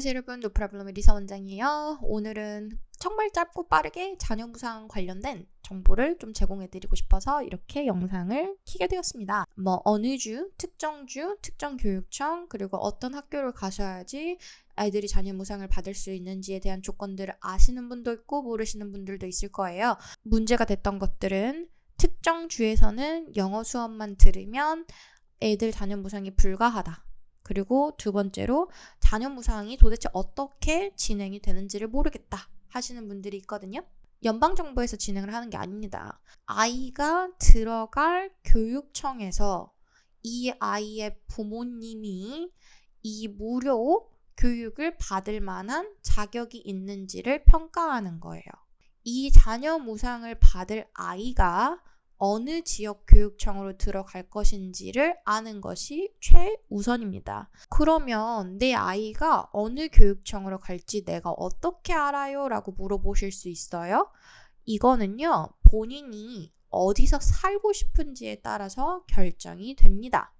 안녕하세요 여러분, 노프라블럼의 리사 원장이에요. 오늘은 정말 짧고 빠르게 자녀무상 관련된 정보를 좀 제공해드리고 싶어서 이렇게 영상을 켜게 되었습니다. 어느 주, 특정 교육청, 그리고 어떤 학교를 가셔야지 아이들이 자녀무상을 받을 수 있는지에 대한 조건들을 아시는 분도 있고 모르시는 분들도 있을 거예요. 문제가 됐던 것들은 특정 주에서는 영어 수업만 들으면 애들 자녀무상이 불가하다. 그리고 두 번째로 자녀무상이 도대체 어떻게 진행이 되는지를 모르겠다 하시는 분들이 있거든요. 연방정부에서 진행을 하는 게 아닙니다. 아이가 들어갈 교육청에서 이 아이의 부모님이 이 무료 교육을 받을 만한 자격이 있는지를 평가하는 거예요. 이 자녀무상을 받을 아이가 어느 지역 교육청으로 들어갈 것인지를 아는 것이 최우선입니다. 그러면 내 아이가 어느 교육청으로 갈지 내가 어떻게 알아요? 라고 물어보실 수 있어요. 이거는요, 본인이 어디서 살고 싶은지에 따라서 결정이 됩니다.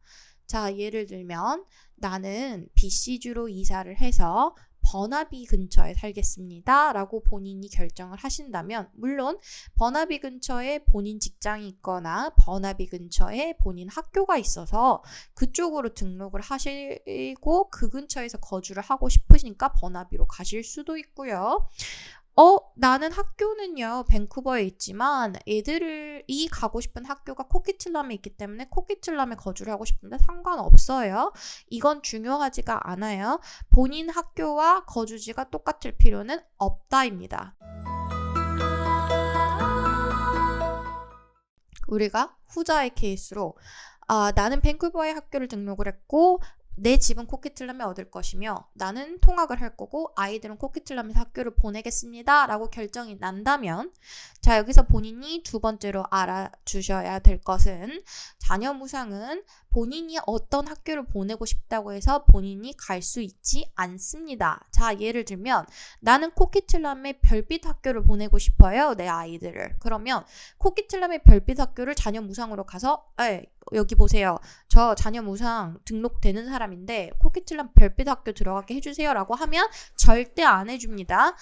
자, 예를 들면 나는 BC주로 이사를 해서 버나비 근처에 살겠습니다 라고 본인이 결정을 하신다면, 물론 버나비 근처에 본인 직장이 있거나 버나비 근처에 본인 학교가 있어서 그쪽으로 등록을 하시고 그 근처에서 거주를 하고 싶으시니까 버나비로 가실 수도 있고요. 나는 학교는요 밴쿠버에 있지만 애들이 가고 싶은 학교가 코키틀럼에 있기 때문에 코키틀럼에 거주를 하고 싶은데 상관없어요. 이건 중요하지가 않아요. 본인 학교와 거주지가 똑같을 필요는 없다입니다. 우리가 후자의 케이스로 나는 밴쿠버에 학교를 등록을 했고 내 집은 코키틀럼에 얻을 것이며 나는 통학을 할 거고 아이들은 코키틀럼에서 학교를 보내겠습니다 라고 결정이 난다면, 자, 여기서 본인이 두 번째로 알아주셔야 될 것은 자녀무상은 본인이 어떤 학교를 보내고 싶다고 해서 본인이 갈 수 있지 않습니다. 자, 예를 들면 나는 코키틀럼의 별빛 학교를 보내고 싶어요, 내 아이들을. 그러면 코키틀럼의 별빛 학교를 자녀무상으로 가서 여기 보세요, 저 자녀무상 등록되는 사람인데 코키틀럼 별빛 학교 들어가게 해주세요 라고 하면 절대 안 해줍니다.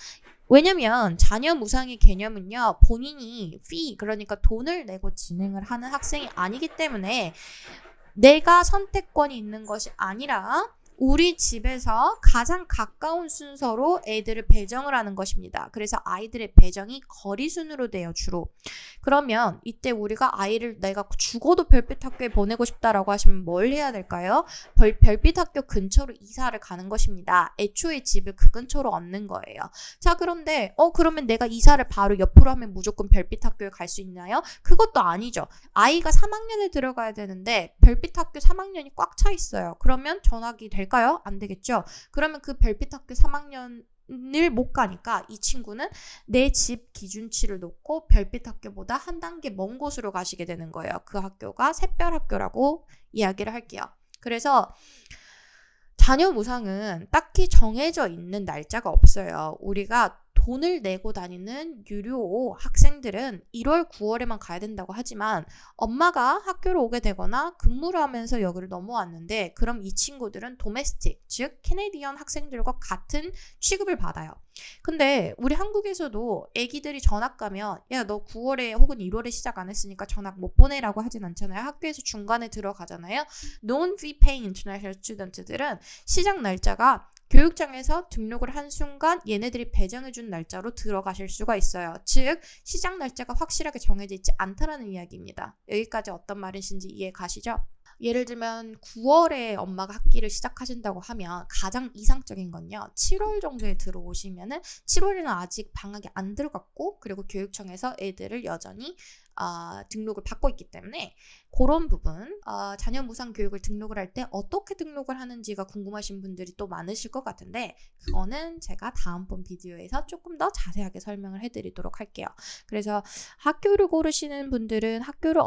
왜냐면 자녀무상의 개념은요, 본인이 그러니까 돈을 내고 진행을 하는 학생이 아니기 때문에 내가 선택권이 있는 것이 아니라 우리 집에서 가장 가까운 순서로 애들을 배정을 하는 것입니다. 그래서 아이들의 배정이 거리순으로 돼요, 주로. 그러면 이때 우리가 아이를 내가 죽어도 별빛 학교에 보내고 싶다라고 하시면 뭘 해야 될까요? 별빛 학교 근처로 이사를 가는 것입니다. 애초에 집을 그 근처로 얻는 거예요. 자, 그런데 그러면 내가 이사를 바로 옆으로 하면 무조건 별빛 학교에 갈 수 있나요? 그것도 아니죠. 아이가 3학년에 들어가야 되는데 별빛 학교 3학년이 꽉 차 있어요. 그러면 전학이 될까요? 안 되겠죠. 그러면 그 별빛 학교 3학년을 못 가니까 이 친구는 내 집 기준치를 놓고 별빛 학교보다 한 단계 먼 곳으로 가시게 되는 거예요. 그 학교가 샛별 학교라고 이야기를 할게요. 그래서 자녀무상은 딱히 정해져 있는 날짜가 없어요. 우리가 돈을 내고 다니는 유료 학생들은 1월, 9월에만 가야 된다고 하지만 엄마가 학교로 오게 되거나 근무를 하면서 여기를 넘어왔는데 그럼 이 친구들은 도메스틱, 즉 캐네디언 학생들과 같은 취급을 받아요. 근데 우리 한국에서도 애기들이 전학 가면 야, 너 9월에 혹은 1월에 시작 안 했으니까 전학 못 보내라고 하진 않잖아요. 학교에서 중간에 들어가잖아요. Non-fee paying international student들은 시작 날짜가 교육청에서 등록을 한 순간 얘네들이 배정해준 날짜로 들어가실 수가 있어요. 즉 시작 날짜가 확실하게 정해져 있지 않다라는 이야기입니다. 여기까지 어떤 말이신지 이해 가시죠? 예를 들면 9월에 엄마가 학기를 시작하신다고 하면 가장 이상적인 건요, 7월 정도에 들어오시면은 7월에는 아직 방학이 안 들어갔고 그리고 교육청에서 애들을 여전히 등록을 받고 있기 때문에 그런 부분, 자녀무상 교육을 등록을 할 때 어떻게 등록을 하는지가 궁금하신 분들이 또 많으실 것 같은데 그거는 제가 다음번 비디오에서 조금 더 자세하게 설명을 해드리도록 할게요. 그래서 학교를 고르시는 분들은 학교를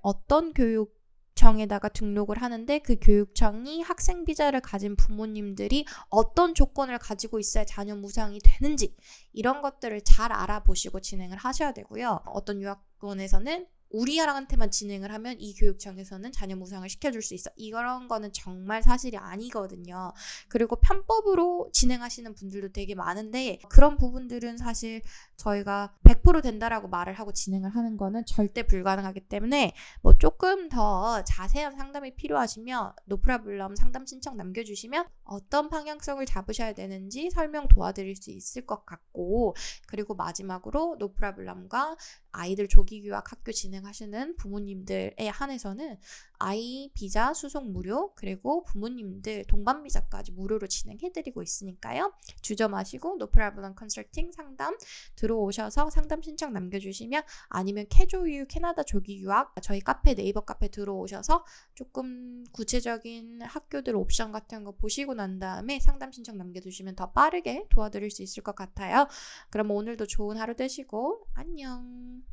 어떤 교육청에다가 등록을 하는데 그 교육청이 학생 비자를 가진 부모님들이 어떤 조건을 가지고 있어야 자녀무상이 되는지 이런 것들을 잘 알아보시고 진행을 하셔야 되고요. 어떤 유학원에서는 우리한테만 진행을 하면 이 교육청에서는 자녀 무상을 시켜줄 수 있어. 이런 거는 정말 사실이 아니거든요. 그리고 편법으로 진행하시는 분들도 되게 많은데 그런 부분들은 사실 저희가 100% 된다라고 말을 하고 진행을 하는 거는 절대 불가능하기 때문에 뭐 조금 더 자세한 상담이 필요하시면 노프라블럼 상담 신청 남겨주시면 어떤 방향성을 잡으셔야 되는지 설명 도와드릴 수 있을 것 같고, 그리고 마지막으로 노프라블럼과 아이들 조기 유학 학교 진행하시는 부모님들에 한해서는 아이 비자 수속 무료, 그리고 부모님들 동반 비자까지 무료로 진행해드리고 있으니까요. 주저 마시고 노프라블럼 컨설팅 상담 들어오셔서 상담 신청 남겨주시면, 아니면 캐조유 캐나다 조기 유학 저희 카페 네이버 카페 들어오셔서 조금 구체적인 학교들 옵션 같은 거 보시고 난 다음에 상담 신청 남겨주시면 더 빠르게 도와드릴 수 있을 것 같아요. 그럼 오늘도 좋은 하루 되시고 안녕.